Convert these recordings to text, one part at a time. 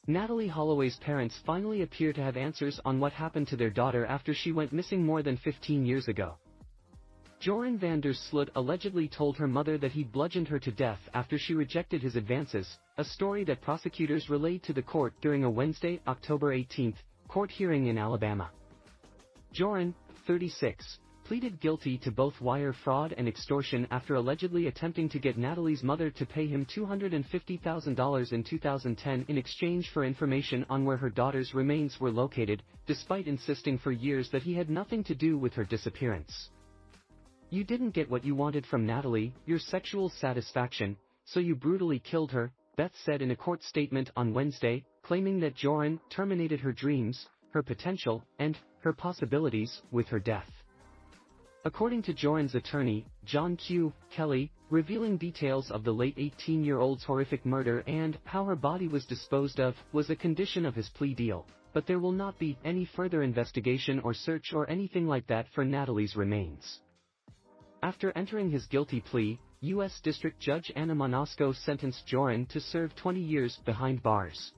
Natalee Holloway's parents finally appear to have answers on what happened to their daughter after she went missing more than 15 years ago. Joran van der Sloot allegedly told her mother that he'd bludgeoned her to death after she rejected his advances, a story that prosecutors relayed to the court during a Wednesday, October 18, court hearing in Alabama. Joran, 36, pleaded guilty to both wire fraud and extortion after allegedly attempting to get Natalee's mother to pay him $250,000 in 2010 in exchange for information on where her daughter's remains were located, despite insisting for years that he had nothing to do with her disappearance. "You didn't get what you wanted from Natalee, your sexual satisfaction, so you brutally killed her," Beth said in a court statement on Wednesday, claiming that Joran terminated her dreams, her potential, and her possibilities with her death. According to Joran's attorney, John Q. Kelly, revealing details of the late 18-year-old's horrific murder and how her body was disposed of was a condition of his plea deal, but there will not be any further investigation or search or anything like that for Natalee's remains. After entering his guilty plea, U.S. District Judge Anna Monosco sentenced Joran to serve 20 years behind bars.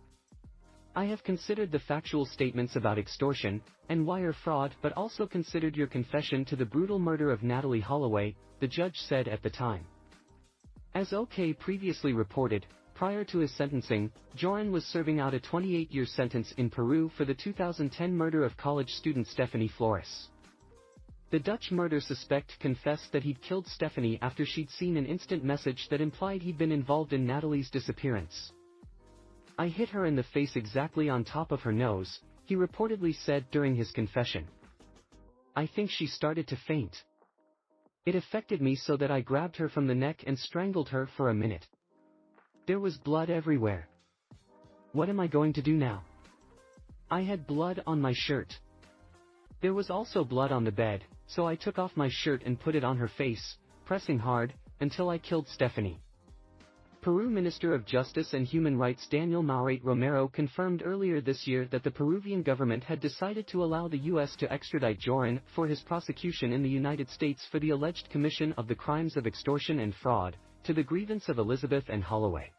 "I have considered the factual statements about extortion and wire fraud but also considered your confession to the brutal murder of Natalee Holloway," the judge said at the time. As OK previously reported, prior to his sentencing, Joran was serving out a 28-year sentence in Peru for the 2010 murder of college student Stephanie Flores. The Dutch murder suspect confessed that he'd killed Stephanie after she'd seen an instant message that implied he'd been involved in Natalee's disappearance. "I hit her in the face exactly on top of her nose," he reportedly said during his confession. "I think she started to faint. It affected me so that I grabbed her from the neck and strangled her for a minute. There was blood everywhere. What am I going to do now? I had blood on my shirt. There was also blood on the bed, so I took off my shirt and put it on her face, pressing hard, until I killed Stephanie." Peru Minister of Justice and Human Rights Daniel Maurate Romero confirmed earlier this year that the Peruvian government had decided to allow the U.S. to extradite Joran for his prosecution in the United States for the alleged commission of the crimes of extortion and fraud, to the grievance of Elizabeth and Holloway.